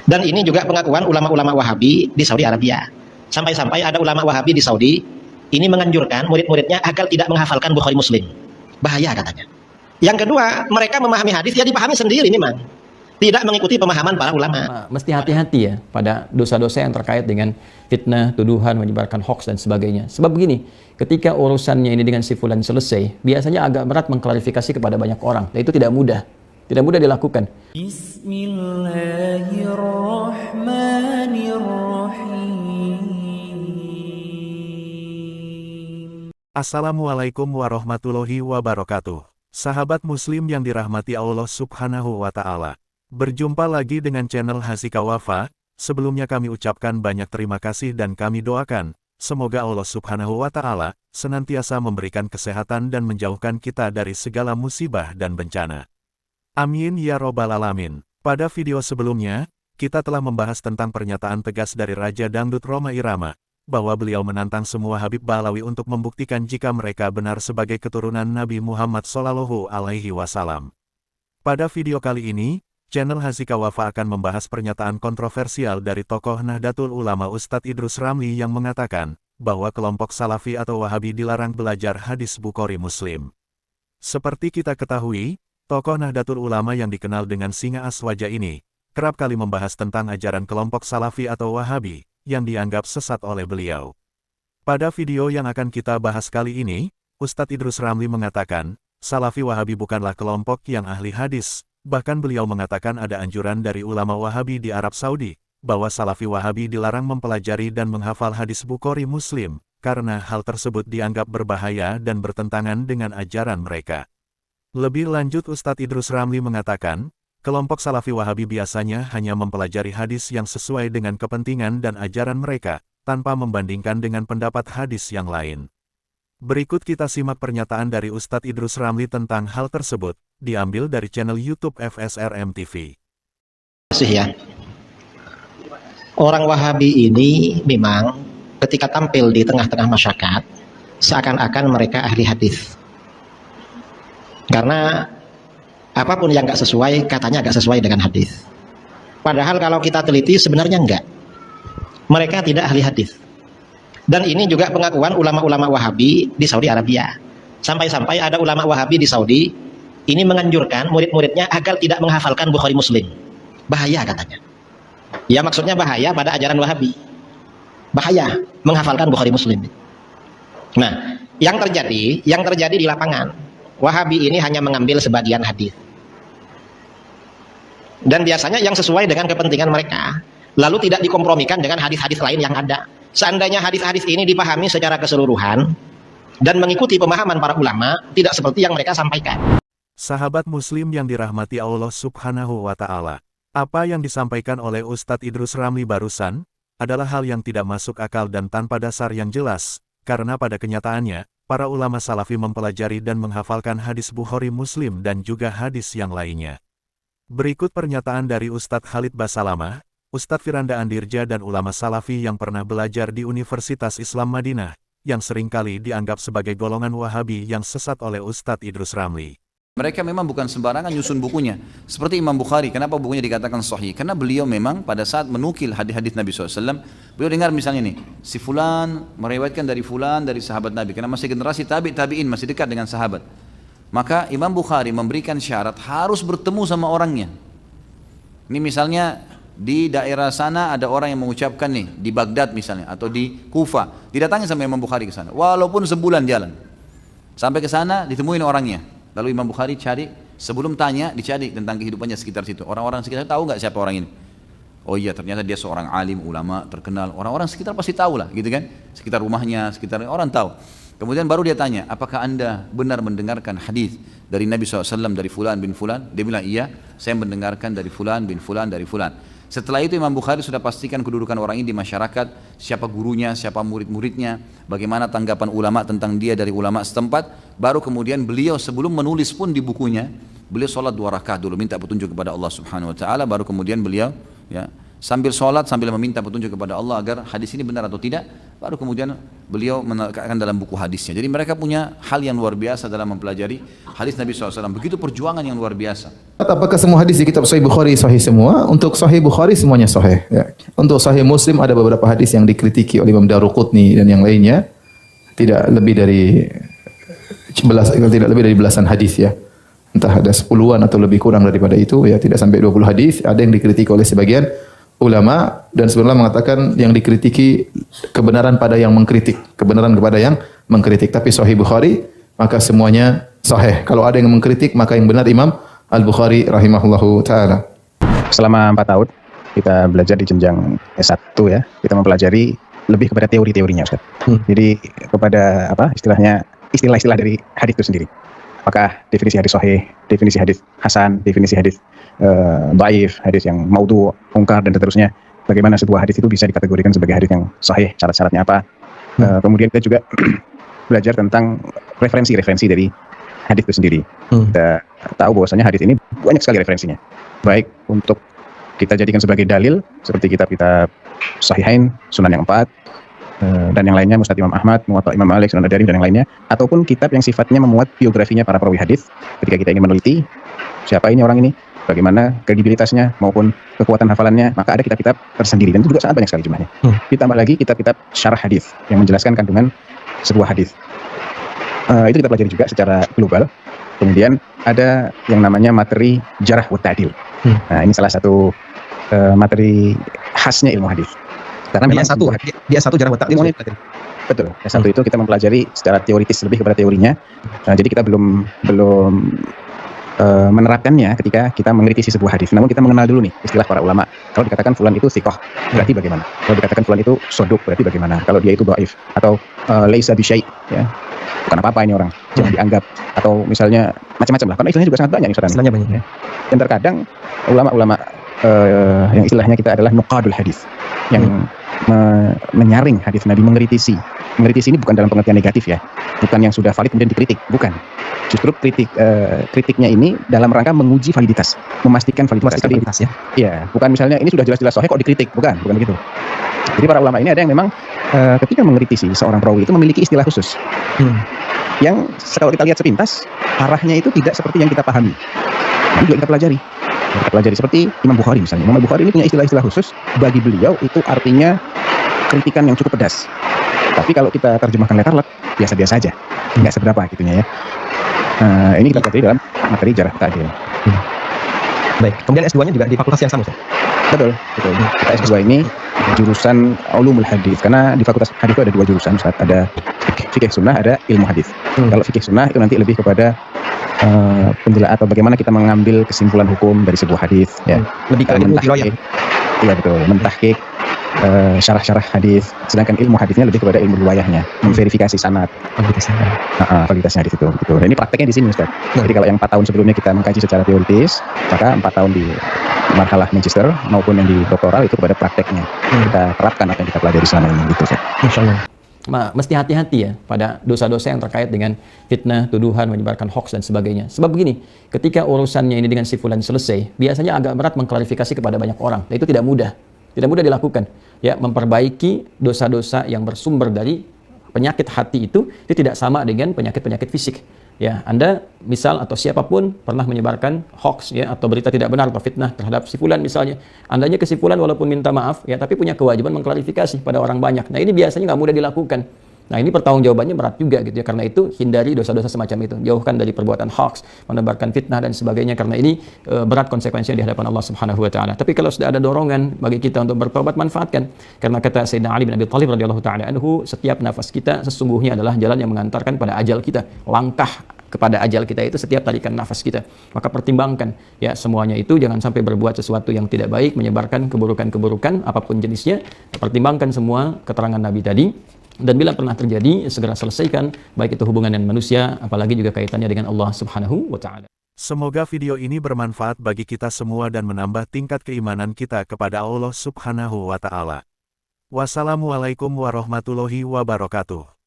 Dan ini juga pengakuan ulama-ulama Wahabi di Saudi Arabia. Sampai-sampai ada ulama Wahabi di Saudi ini menganjurkan murid-muridnya agar tidak menghafalkan Bukhari Muslim. Bahaya katanya. Yang kedua, mereka memahami hadis ya dipahami sendiri memang. Tidak mengikuti pemahaman para ulama. Mesti hati-hati ya pada dosa-dosa yang terkait dengan fitnah, tuduhan, menyebarkan hoax dan sebagainya. Sebab begini, ketika urusannya ini dengan si fulan selesai, biasanya agak berat mengklarifikasi kepada banyak orang. Dan itu tidak mudah. Tidak mudah dilakukan. Assalamualaikum warahmatullahi wabarakatuh. Sahabat muslim yang dirahmati Allah subhanahu wa ta'ala. Berjumpa lagi dengan channel Hasika Wafa. Sebelumnya kami ucapkan banyak terima kasih dan kami doakan, semoga Allah subhanahu wa ta'ala senantiasa memberikan kesehatan dan menjauhkan kita dari segala musibah dan bencana. Amin ya robbal alamin. Pada video sebelumnya, kita telah membahas tentang pernyataan tegas dari Raja Dangdut Rhoma Irama, bahwa beliau menantang semua Habib Balawi untuk membuktikan jika mereka benar sebagai keturunan Nabi Muhammad SAW. Pada video kali ini, channel Hasika Wafa akan membahas pernyataan kontroversial dari tokoh Nahdlatul Ulama Ustadz Idrus Ramli yang mengatakan bahwa kelompok Salafi atau Wahabi dilarang belajar hadis Bukhari Muslim. Seperti kita ketahui, tokoh Nahdlatul Ulama yang dikenal dengan singa aswaja ini kerap kali membahas tentang ajaran kelompok Salafi atau Wahabi yang dianggap sesat oleh beliau. Pada video yang akan kita bahas kali ini, Ustadz Idrus Ramli mengatakan, Salafi Wahabi bukanlah kelompok yang ahli hadis. Bahkan beliau mengatakan ada anjuran dari ulama Wahabi di Arab Saudi, bahwa Salafi Wahabi dilarang mempelajari dan menghafal hadis Bukhari Muslim, karena hal tersebut dianggap berbahaya dan bertentangan dengan ajaran mereka. Lebih lanjut Ustadz Idrus Ramli mengatakan, kelompok Salafi Wahabi biasanya hanya mempelajari hadis yang sesuai dengan kepentingan dan ajaran mereka, tanpa membandingkan dengan pendapat hadis yang lain. Berikut kita simak pernyataan dari Ustadz Idrus Ramli tentang hal tersebut, diambil dari channel YouTube FSRM TV. Ya. Orang Wahabi ini memang ketika tampil di tengah-tengah masyarakat, seakan-akan mereka ahli hadis. Karena apapun yang nggak sesuai, katanya nggak sesuai dengan hadis. Padahal kalau kita teliti sebenarnya enggak. Mereka tidak ahli hadis. Dan ini juga pengakuan ulama-ulama Wahabi di Saudi Arabia. Sampai-sampai ada ulama Wahabi di Saudi ini menganjurkan murid-muridnya agar tidak menghafalkan Bukhari Muslim. Bahaya katanya. Ya maksudnya bahaya pada ajaran Wahabi. Bahaya menghafalkan Bukhari Muslim. Nah, yang terjadi di lapangan, Wahabi ini hanya mengambil sebagian hadis. Dan biasanya yang sesuai dengan kepentingan mereka, lalu tidak dikompromikan dengan hadis-hadis lain yang ada. Seandainya hadis-hadis ini dipahami secara keseluruhan dan mengikuti pemahaman para ulama, tidak seperti yang mereka sampaikan. Sahabat muslim yang dirahmati Allah subhanahu wa ta'ala, apa yang disampaikan oleh Ustadz Idrus Ramli barusan adalah hal yang tidak masuk akal dan tanpa dasar yang jelas, karena pada kenyataannya, para ulama Salafi mempelajari dan menghafalkan hadis Bukhari Muslim dan juga hadis yang lainnya. Berikut pernyataan dari Ustadz Khalid Basalamah, Ustadz Firanda Andirja dan ulama Salafi yang pernah belajar di Universitas Islam Madinah, yang seringkali dianggap sebagai golongan Wahabi yang sesat oleh Ustadz Idrus Ramli. Mereka memang bukan sembarangan nyusun bukunya. Seperti Imam Bukhari, kenapa bukunya dikatakan sahih? Karena beliau memang pada saat menukil hadis-hadis Nabi SAW, beliau dengar misalnya nih, si fulan meriwayatkan dari fulan, dari sahabat Nabi, karena masih generasi tabi'in, masih dekat dengan sahabat. Maka Imam Bukhari memberikan syarat harus bertemu sama orangnya. Ini misalnya di daerah sana ada orang yang mengucapkan nih, di Baghdad misalnya, atau di Kufa, didatangi sama Imam Bukhari ke sana, walaupun sebulan jalan. Sampai ke sana ditemuin orangnya. Lalu Imam Bukhari cari, sebelum tanya, dicari tentang kehidupannya sekitar situ. Orang-orang sekitar tahu nggak siapa orang ini? Oh iya, ternyata dia seorang alim, ulama, terkenal. Orang-orang sekitar pasti tahu lah, gitu kan? Sekitar rumahnya, sekitar orang tahu. Kemudian baru dia tanya, apakah anda benar mendengarkan hadis dari Nabi SAW dari fulan bin fulan? Dia bilang, iya, saya mendengarkan dari fulan bin fulan dari fulan. Setelah itu Imam Bukhari sudah pastikan kedudukan orang ini di masyarakat, siapa gurunya, siapa murid-muridnya, bagaimana tanggapan ulama tentang dia dari ulama setempat. Baru kemudian beliau sebelum menulis pun di bukunya, beliau sholat 2 rakaat dulu, minta petunjuk kepada Allah Subhanahu Wa Taala. Baru kemudian beliau sambil sholat sambil meminta petunjuk kepada Allah agar hadis ini benar atau tidak, baru kemudian beliau menekatkan dalam buku hadisnya. Jadi mereka punya hal yang luar biasa dalam mempelajari hadis Nabi SAW. Begitu perjuangan yang luar biasa. Apakah semua hadis di kitab Sahih Bukhari sahih semua? Untuk Sahih Bukhari semuanya sahih. Ya. Untuk Sahih Muslim ada beberapa hadis yang dikritiki oleh Imam Daruqutni dan yang lainnya. Tidak lebih dari belasan hadis ya. Entah ada 10-an atau lebih kurang daripada itu ya, tidak sampai 20 hadis. Ada yang dikritiki oleh sebagian ulama dan sebenarnya mengatakan yang dikritiki kebenaran pada yang mengkritik, kebenaran kepada yang mengkritik. Tapi Sahih Bukhari maka semuanya sahih. Kalau ada yang mengkritik maka yang benar Imam Al-Bukhari rahimahullahu taala. Selama 4 tahun kita belajar di jenjang S1 ya, kita mempelajari lebih kepada teori-teorinya Ustaz. Jadi kepada istilah-istilah dari hadis itu sendiri. Apakah definisi hadis sahih, definisi hadis hasan, definisi hadis dhaif, hadis yang maudhu, mungkar dan seterusnya. Bagaimana sebuah hadis itu bisa dikategorikan sebagai hadis yang sahih, syarat-syaratnya apa. Kemudian kita juga belajar tentang referensi-referensi dari hadis itu sendiri. Kita tahu bahwasanya hadis ini banyak sekali referensinya. Baik untuk kita jadikan sebagai dalil seperti kitab-kitab Sahihain, Sunan yang 4, dan yang lainnya, Musnad Imam Ahmad, Muwatta Imam Malik, Sunan Ad-Darimi dan yang lainnya, ataupun kitab yang sifatnya memuat biografinya para perawi hadis. Ketika kita ingin meneliti siapa ini orang ini, bagaimana kredibilitasnya maupun kekuatan hafalannya, maka ada kitab-kitab tersendiri dan itu juga sangat banyak sekali jumlahnya. Ditambah lagi kitab-kitab syarah hadis yang menjelaskan kandungan sebuah hadis. Itu kita pelajari juga secara global. Kemudian ada yang namanya materi jarah wa ta'dil. Nah, ini salah satu materi khasnya ilmu hadis. Karena memang dia satu jarang ta'dil. Betul. S1 itu kita mempelajari secara teoritis lebih kepada teorinya. Jadi kita belum menerapkannya ketika kita mengkritisi sebuah hadis. Namun kita mengenal dulu nih istilah para ulama. Kalau dikatakan fulan itu thiqah, berarti bagaimana? Kalau dikatakan fulan itu soduk, berarti bagaimana? Kalau dia itu dhaif atau laisa bisyai, ya. Bukan apa-apa ini orang, jangan dianggap, atau misalnya macam-macam lah. Karena istilahnya juga sangat banyak istilahnya banyak. Ya. Dan terkadang ulama-ulama yang istilahnya kita adalah nuqadul hadis yang menyaring hadis Nabi, mengkritisi. Mengkritisi ini bukan dalam pengertian negatif ya, bukan yang sudah valid kemudian dikritik, bukan. Justru kritiknya ini dalam rangka menguji validitas, memastikan validitas ya. Iya, bukan misalnya ini sudah jelas-jelas sahih kok dikritik, bukan begitu. Jadi para ulama ini ada yang memang ketika mengkritisi seorang perawi itu memiliki istilah khusus. Yang kalau kita lihat sepintas arahnya itu tidak seperti yang kita pahami. Ini juga kita pelajari. Kita pelajari seperti Imam Bukhari misalnya. Imam Bukhari ini punya istilah-istilah khusus, bagi beliau itu artinya kritikan yang cukup pedas. Tapi kalau kita terjemahkan letterlet, biasa-biasa aja, nggak seberapa gitunya ya. Ini kita pelajari dalam materi jarah ta'dil. Baik, kemudian S2-nya juga di fakultas yang sama, Ustaz? Betul. Kita S2 ini jurusan ulumul hadis, karena di fakultas hadis itu ada 2 jurusan, Ustaz. Ada fikih sunnah, ada ilmu hadis. Kalau fikih sunnah itu nanti lebih kepada penjelasan atau bagaimana kita mengambil kesimpulan hukum dari sebuah hadis, ya. Lebih ke ilmu riwayat. Iya betul, mentahqiq syarah-syarah hadis. Sedangkan ilmu hadisnya lebih kepada ilmu riwayahnya, memverifikasi sanad. Validitasnya hadis itu. Gitu. Dan ini prakteknya di sini, Ustaz. Jadi kalau yang 4 tahun sebelumnya kita mengkaji secara teoritis, maka 4 tahun di marhalah magister maupun yang di doktoral itu kepada prakteknya. Kita terapkan apa yang kita pelajari selama ini, gitu, Ustaz. Insyaallah. Mesti hati-hati ya pada dosa-dosa yang terkait dengan fitnah, tuduhan, menyebarkan hoax dan sebagainya. Sebab begini, ketika urusannya ini dengan si fulan selesai, biasanya agak berat mengklarifikasi kepada banyak orang. Dan itu tidak mudah dilakukan. Ya, memperbaiki dosa-dosa yang bersumber dari penyakit hati itu tidak sama dengan penyakit-penyakit fisik. Ya, Anda misal atau siapapun pernah menyebarkan hoax ya atau berita tidak benar atau fitnah terhadap si fulan misalnya. Andanya ke si fulan walaupun minta maaf ya, tapi punya kewajiban mengklarifikasi pada orang banyak. Nah, ini biasanya nggak mudah dilakukan. Nah, ini pertanggungjawabannya berat juga gitu ya. Karena itu hindari dosa-dosa semacam itu. Jauhkan dari perbuatan hoax, menebarkan fitnah dan sebagainya, karena ini berat konsekuensinya di hadapan Allah Subhanahu wa taala. Tapi kalau sudah ada dorongan bagi kita untuk bertobat, manfaatkan. Karena kata Sayyidina Ali bin Abi Thalib radhiyallahu taala anhu, setiap nafas kita sesungguhnya adalah jalan yang mengantarkan pada ajal kita. Langkah kepada ajal kita itu setiap tarikan nafas kita. Maka pertimbangkan ya semuanya itu, jangan sampai berbuat sesuatu yang tidak baik, menyebarkan keburukan-keburukan apapun jenisnya. Pertimbangkan semua keterangan Nabi tadi. Dan bila pernah terjadi, segera selesaikan, baik itu hubungan dengan manusia, apalagi juga kaitannya dengan Allah Subhanahu wa ta'ala. Semoga video ini bermanfaat bagi kita semua dan menambah tingkat keimanan kita kepada Allah Subhanahu wa ta'ala. Wassalamualaikum warahmatullahi wabarakatuh.